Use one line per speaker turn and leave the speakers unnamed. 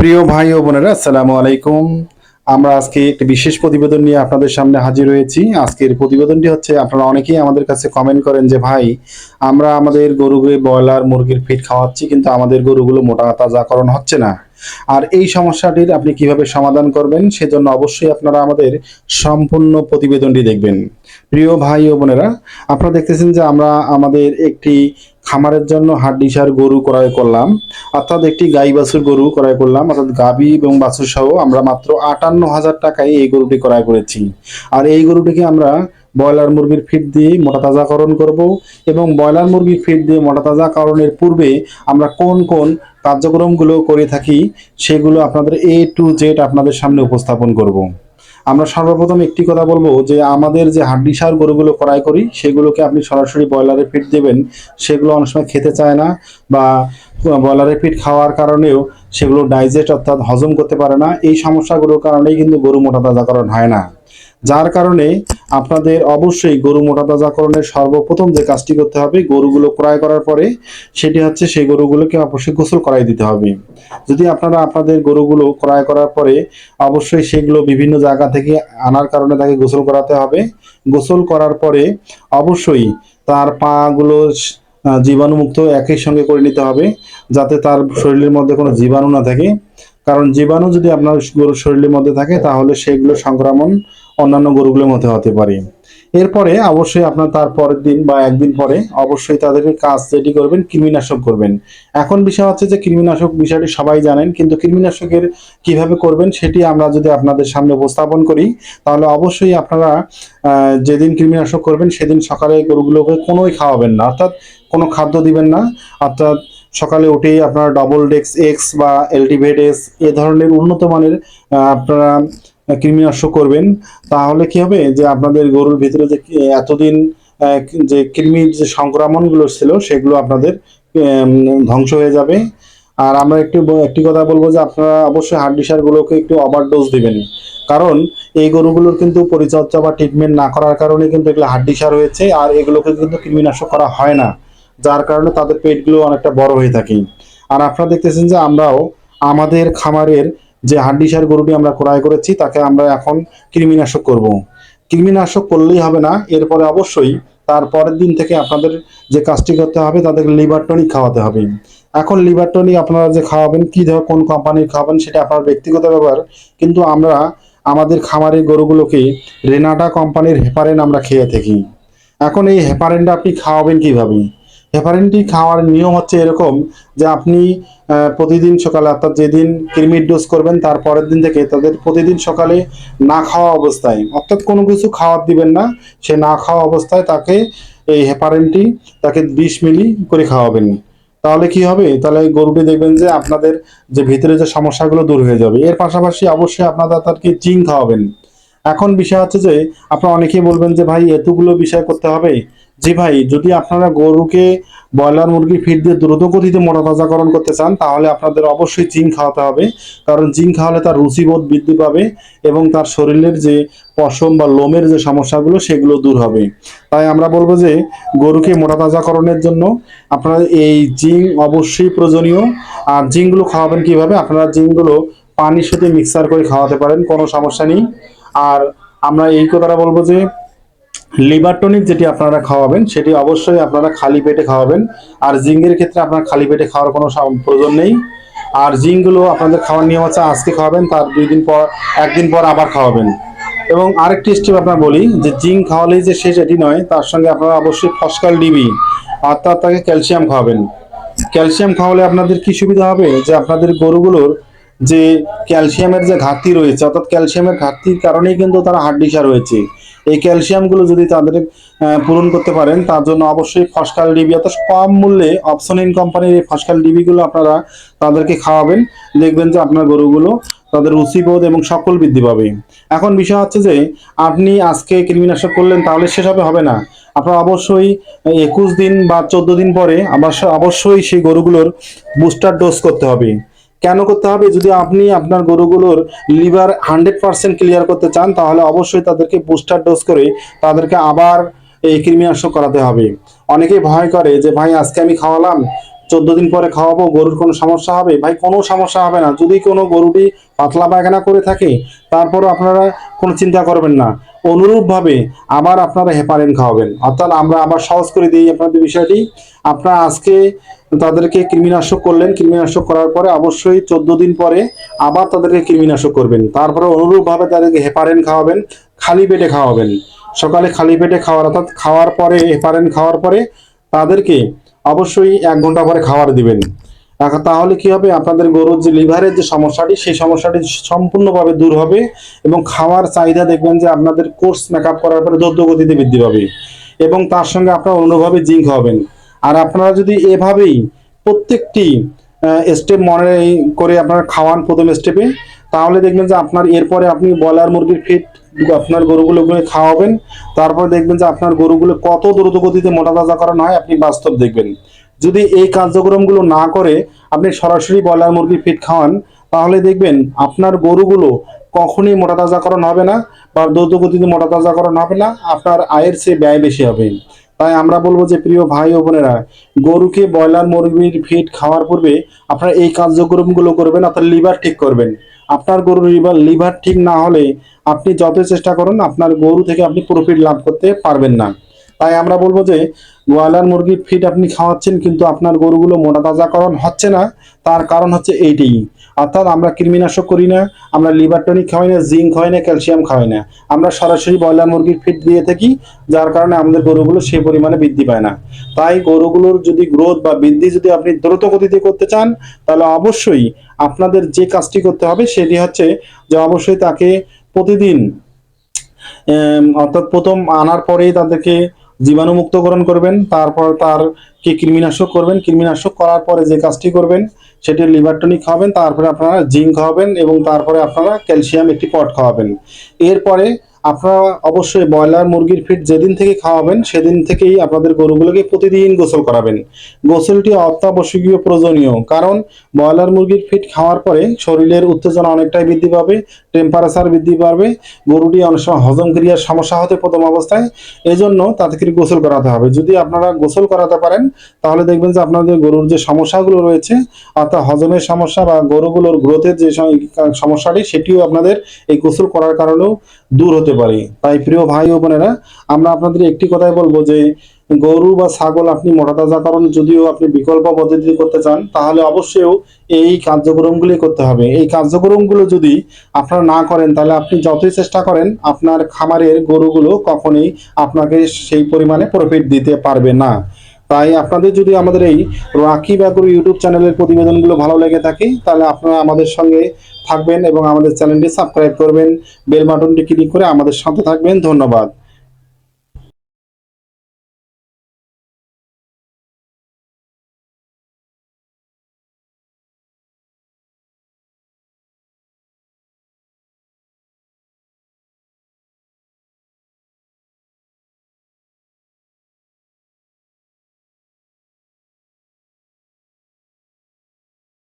প্রিয় ভাই ও বোনেরা, আসসালামু আলাইকুম। আমরা আজকে একটি বিশেষ প্রতিবেদন নিয়ে আপনাদের সামনে হাজির হয়েছি। আজকের প্রতিবেদনটি হচ্ছে, আপনারা অনেকেই আমাদের কাছে কমেন্ট করেন যে ভাই, আমরা আমাদের গরুকে ব্রয়লার মুরগির ফিড খাওয়াচ্ছি কিন্তু আমাদের গরুগুলো মোটা তাজাকরণ হচ্ছে না। আর এই সমস্যাটির আপনি কিভাবে সমাধান করবেন, সেজন্য অবশ্যই আপনারা আমাদের সম্পূর্ণ প্রতিবেদনটি দেখবেন। প্রিয় ভাই ও বোনেরা, আপনারা দেখতেছেন যে আমরা আমাদের একটি খামারের জন্য হাড্ডিসার গরু ক্রয় করলাম, অর্থাৎ একটি গাই বাছুর গরু ক্রয় করলাম, অর্থাৎ গাভী এবং বাছুর সহ আমরা মাত্র 58,000 টাকায় এই গরুটি ক্রয় করেছি। আর এই গরুটিকে আমরা ব্রয়লার মুরগির ফিড দিয়ে মোটা তাজাকরণ করব, এবং ব্রয়লার মুরগির ফিড দিয়ে মোটা তাজাকরণের পূর্বে আমরা কোন কোন কার্যক্রমগুলো করে থাকি সেগুলো আপনাদের A to Z আপনাদের সামনে উপস্থাপন করব। আমরা সর্বপ্রথম একটি কথা বলবো যে আমাদের যে হাড্ডিসার গরুগুলো ক্রয় করি সেগুলোকে আপনি সরাসরি ব্রয়লারের ফিড দেবেন, সেগুলো অনেক সময় খেতে চায় না, বা ব্রয়লারের ফিড খাওয়ার কারণেও সেগুলো ডাইজেস্ট অর্থাৎ হজম করতে পারে না। এই সমস্যাগুলোর কারণেই কিন্তু গরু মোটা তাজাকরণ হয় না। যার কারণে আপনাদের অবশ্যই গরু মোটা তাজাকরণের সর্বপ্রথম যে কাজটি করতে হবে, গরুগুলো ক্রয় করার পরে, সেটি হচ্ছে সেই গরুগুলোকে অবশ্যই গোসল করাই দিতে হবে। যদি আপনারা আপনাদের গরুগুলো ক্রয় করার পরে অবশ্যই সেগুলো বিভিন্ন জায়গা থেকে আনার কারণে তাকে গোসল করাতে হবে। গোসল করার পরে অবশ্যই তার পাগুলো জীবাণুমুক্ত একই সঙ্গে করে নিতে হবে, যাতে তার শরীরের মধ্যে কোনো জীবাণু না থাকে। কারণ জীবাণু যদি আপনার গরুর শরীরের মধ্যে থাকে তাহলে সেগুলো সংক্রমণ অন্যান্য গরুগুলোর মধ্যে হতে পারে। এরপরে অবশ্যই আপনার তার পরের দিন বা একদিন পরে অবশ্যই তাদেরকে কাজ যেটি করবেন, কৃমিনাশক করবেন। এখন বিষয় হচ্ছে যে কৃমিনাশক বিষয়টি সবাই জানেন, কিন্তু কৃমিনাশকের কিভাবে করবেন সেটি আমরা যদি আপনাদের সামনে উপস্থাপন করি, তাহলে অবশ্যই আপনারা যেদিন কৃমিনাশক করবেন সেদিন সকালে গরুগুলোকে কোনোই খাওয়াবেন না, অর্থাৎ কোনো খাদ্য দিবেন না। অর্থাৎ সকালে উঠেই আপনারা ডবল ডেক্স এক্স বা এলটিভেট এস এ ধরনের উন্নত মানের আপনারা কৃমিনাশক করবেন। তাহলে কি হবে যে আপনাদের গরুর ভিতরে যে এতদিন যে কৃমির যে সংক্রমণগুলো ছিল সেগুলো আপনাদের ধ্বংস হয়ে যাবে। আর আমরা একটি কথা বলবো যে আপনারা অবশ্যই হাড্ডিসারগুলোকে একটু ওভারডোজ দিবেন, কারণ এই গরুগুলোর কিন্তু পরিচর্যা বা ট্রিটমেন্ট না করার কারণে কিন্তু এগুলো হাড্ডিসার হয়েছে, আর এগুলোকে কিন্তু কৃমিনাশক করা হয় না, যার কারণে তাদের পেটগুলো অনেকটা বড় হয়ে থাকে। আর আপনারা দেখতেছেন যে আমরাও আমাদের খামারের যে হাড্ডিসার গরুটি আমরা ক্রয় করেছি তাকে আমরা এখন কৃমিনাশক করব। কৃমিনাশক করলেই হবে না, এরপরে অবশ্যই তার পরের দিন থেকে আপনাদের যে কাজটি করতে হবে, তাদেরকে লিভার টনিক খাওয়াতে হবে। এখন লিভার টনিক আপনারা যে খাওয়াবেন, কি ধর কোন কোম্পানির খাওয়াবেন সেটা আপনার ব্যক্তিগত ব্যাপার, কিন্তু আমরা আমাদের খামারের গরুগুলোকে রেনাটা কোম্পানির হেপারেন আমরা খেয়ে থাকি। এখন এই হেপারেনটা আপনি খাওয়াবেন কিভাবে? হেপারিনটি খাওয়ার নিয়ম হচ্ছে এরকম যে আপনি প্রতিদিন সকালে, অর্থাৎ যেদিন কৃমির ডোজ করবেন তার পরের দিন থেকে তাদের প্রতিদিন সকালে না খাওয়া অবস্থায়, অর্থাৎ কোনো কিছু খাওয়ার দিবেন না, সে না খাওয়া অবস্থায় তাকে এই হেপারিনটি তাকে 20 মিলি করে খাওয়াবেন। তাহলে কি হবে? তাহলে গরুটি দেখবেন যে আপনাদের যে ভিতরে যে সমস্যাগুলো দূর হয়ে যাবে। এর পাশাপাশি অবশ্যই আপনারা তাদেরকে জিঙ্ক খাওয়াবেন। এখন বিষয় হচ্ছে যে আপনারা অনেকেই বলবেন যে ভাই এতগুলো বিষয় করতে হবে। জি ভাই, যদি আপনারা গরুকে ব্রয়লার মুরগি ফিড দিয়ে দ্রুত গতিতে মোটা তাজাকরণ করতে চান তাহলে আপনাদের অবশ্যই জিঙ্ক খাওয়াতে হবে, কারণ জিঙ্ক খাওয়ালে তার রুচিবোধ বৃদ্ধি পাবে এবং তার শরীরের যে পশম বা লোমের যে সমস্যাগুলো সেগুলো দূর হবে। তাই আমরা বলবো যে গরুকে মোটা তাজাকরণের জন্য আপনারা এই জিঙ্ক অবশ্যই প্রয়োজনীয়। আর জিঙ্কগুলো খাওয়াবেন কিভাবে? আপনারা জিঙ্কগুলো পানির সাথে মিক্সার করে খাওয়াতে পারেন, কোনো সমস্যা নেই। আর আমরা এই কথাটা বলবো যে লিভার টনিক যেটি আপনারা খাওয়াবেন সেটি অবশ্যই আপনারা খালি পেটে খাওয়াবেন। আর জিঙ্কের ক্ষেত্রে আপনার খালি পেটে খাওয়ার কোনো প্রয়োজন নেই। আর জিঙ্কগুলো আপনাদের খাওয়ার নিয়ম হচ্ছে আজকে খাওয়াবেন, তার 2 দিন পর, একদিন পর আবার খাওয়াবেন। এবং আরেকটি স্টেপ আপনার বলি যে জিঙ্ক খাওয়ালেই যে শেষ এটি নয়, তার সঙ্গে আপনারা অবশ্যই ফসকাল ডিবি অর্থাৎ তাকে ক্যালসিয়াম খাওয়াবেন। ক্যালসিয়াম খাওয়ালে আপনাদের কি সুবিধা হবে, যে আপনাদের গরুগুলোর যে ক্যালসিয়ামের যে ঘাটতি রয়েছে, অর্থাৎ ক্যালসিয়ামের ঘাটতির কারণেই কিন্তু তারা হাড্ডিসার রয়েছে। এই ক্যালসিয়ামগুলো যদি তাদের পূরণ করতে পারেন, তার জন্য অবশ্যই ফসকাল ডিবি, অর্থাৎ কম মূল্যে অপসনিন কোম্পানির এই ফসকাল ডিবিগুলো আপনারা তাদেরকে খাওয়াবেন। দেখবেন যে আপনার গরুগুলো তাদের রুচিবোধ এবং সকল বৃদ্ধি পাবে। এখন বিষয় হচ্ছে যে আপনি আজকে কৃমিনাশক করলেন তাহলে সেভাবে হবে না, আপনার অবশ্যই 21 দিন বা 14 দিন পরে অবশ্যই সেই গরুগুলোর বুস্টার ডোজ করতে হবে। কেন করতে হবে? যদি আপনি আপনার গরুগুলোর লিভার 100% ক্লিয়ার করতে চান তাহলে অবশ্যই তাদেরকে বুস্টার ডোজ করে তাদেরকে আবার এই কৃমিনাশক করাতে হবে। অনেকেই ভয় করে যে ভাই আজকে আমি খাওয়ালাম, 14 দিন পরে খাওয়াবো, গরুর কোনো সমস্যা হবে? ভাই কোনো সমস্যা হবে না। যদি কোনো গরুটি পাতলা পায়খানা করে থাকে, তারপরও আপনারা কোনো চিন্তা করবেন না। অনুরূপভাবে আবার আপনারা হেপারিন খাওয়াবেন। অর্থাৎ আমরা আবার সহজ করে দিই আপনাদের বিষয়টি। আপনারা আজকে তাদেরকে কৃমিনাশক করলেন, কৃমিনাশক করার পরে অবশ্যই 14 দিন পরে আবার তাদেরকে কৃমিনাশক করবেন। তারপরে অনুরূপভাবে তাদেরকে হেপারিন খাওয়াবেন, খালি পেটে খাওয়াবেন। সকালে খালি পেটে খাওয়ার, অর্থাৎ খাওয়ার পরে হেপারিন খাওয়ার পরে তাদেরকে অবশ্যই 1 ঘন্টা পরে খাবার দিবেন। তাহলে কি হবে, আপনাদের গরুর যে লিভারের যে সমস্যাটি, সেই সমস্যাটি সম্পূর্ণভাবে দূর হবে এবং খাওয়ার চাহিদা দেখবেন যে আপনাদের কোর্স মেকআপ করার পরে দ্রুত গতিতে বৃদ্ধি পাবে। এবং তার সঙ্গে আপনারা অন্যভাবে জিঙ্ক হবেন। আর আপনারা যদি এভাবেই প্রত্যেকটি স্টেপ মনে করে আপনারা খাওয়ান প্রথম স্টেপে, তাহলে দেখবেন যে আপনার এরপরে আপনি ব্রয়লার মুরগির ফিড আপনার গরুগুলোকে খাওয়াবেন। তারপর দেখবেন যে আপনার গরুগুলো কত দ্রুত গতিতে মোটা তাজা করানো হয়, আপনি বাস্তব দেখবেন। যদি এই কার্যক্রমগুলো না করে আপনি সরাসরি ব্রয়লার মুরগির ফিড খাওয়ান, তাহলে দেখবেন আপনার গরুগুলো কখনোই মোটা তাজাকরণ হবে না, বা দ্রুত গতিতে মোটা তাজাকরণ হবে না, আপনার আয়ের চেয়ে ব্যয় বেশি হবে। তাই আমরা বলবো যে প্রিয় ভাই ও বোনেরা, গরুকে ব্রয়লার মুরগির ফিড খাওয়ার পূর্বে আপনারা এই কার্যক্রমগুলো করবেন। আপনার লিভার ঠিক করবেন। আপনার গরুর লিভার ঠিক না হলে আপনি যত চেষ্টা করুন, আপনার গরু থেকে আপনি প্রফিট লাভ করতে পারবেন না। তাই আমরা বলবো যে ব্রয়লার মুরগির ফিড আপনি খাওয়াচ্ছেন কিন্তু আপনার গরুগুলো মোটা তাজাকরণ হচ্ছে না, তার কারণ হচ্ছে এইটাই। অর্থাৎ আমরা কৃমিনাশক করি না, আমরা লিভার টনিক খাওয়াই না, জিঙ্ক খাওয়াই না, ক্যালসিয়াম খাওয়াই না, আমরা সরাসরি ব্রয়লার মুরগির ফিড দিয়ে থাকি, যার কারণে আমাদের গরুগুলো সেই পরিমাণে বৃদ্ধি পায় না। তাই গরুগুলোর যদি গ্রোথ বা বৃদ্ধি যদি আপনি দ্রুত গতিতে করতে চান, তাহলে অবশ্যই আপনাদের যে কাজটি করতে হবে সেটি হচ্ছে যে অবশ্যই তাকে প্রতিদিন অর্থাৎ প্রথম আনার পরেই তাদেরকে জীবাণুমুক্তকরণ করবেন। তারপর তারকে কৃমিনাশক করবেন। কৃমিনাশক করার পরে যে কাজটি করবেন সেটি লিভার টনিক খাওয়াবেন, তারপরে আপনারা জিঙ্ক খাওয়াবেন এবং তারপরে আপনারা ক্যালসিয়াম একটি পট খাওয়াবেন। এরপরে আপনারা অবশ্যই ব্রয়লার মুরগির ফিড যেদিন থেকে খাওয়াবেন সেদিন থেকেই আপনাদের গরুগুলোকে প্রতিদিন গোসল করাবেন। গোসলটি অত্যাবশ্যকীয়, প্রয়োজনীয়। কারণ ব্রয়লার মুরগির ফিড খাওয়ার পরে শরীরের উত্তেজনা অনেকটাই বৃদ্ধি পাবে, টেম্পারেচার বৃদ্ধি পাবে, গরুটি অনেক সময় হজম ক্রিয়ার সমস্যা হতে প্রথম অবস্থায়, এজন্য তাদেরকে গোসল করাতে হবে। যদি আপনারা গোসল করাতে পারেন তাহলে দেখবেন যে আপনাদের গরুর যে সমস্যাগুলো রয়েছে, অর্থাৎ হজমের সমস্যা বা গরুগুলোর গ্রোথের যে সমস্যাটি, সেটিও আপনাদের এই গোসল করার কারণেও দূর হতে পারে। তাই প্রিয় ভাই ও বোনেরা, আমরা আপনাদের একটি কথাই বলবো যে গরু বা ছাগল আপনি মোটা তাজাকরণ যদিও আপনি বিকল্প পদ্ধতি করতে চান, তাহলে অবশ্যই এই কার্যক্রমগুলি করতে হবে। এই কার্যক্রমগুলো যদি আপনারা না করেন, তাহলে আপনি যতই চেষ্টা করেন আপনার খামারের গরুগুলো কখনোই আপনাকে সেই পরিমাণে প্রফিট দিতে পারবে না। তাই আপনাদের যদি আমাদের এই রাকিব এগ্রো ইউটিউব চ্যানেলের প্রতিবেদনগুলো ভালো লেগে থাকে, তাহলে আপনারা আমাদের সঙ্গে থাকবেন এবং আমাদের চ্যানেলটি সাবস্ক্রাইব করবেন, বেল বাটনটি ক্লিক করে আমাদের সাথে থাকবেন। ধন্যবাদ।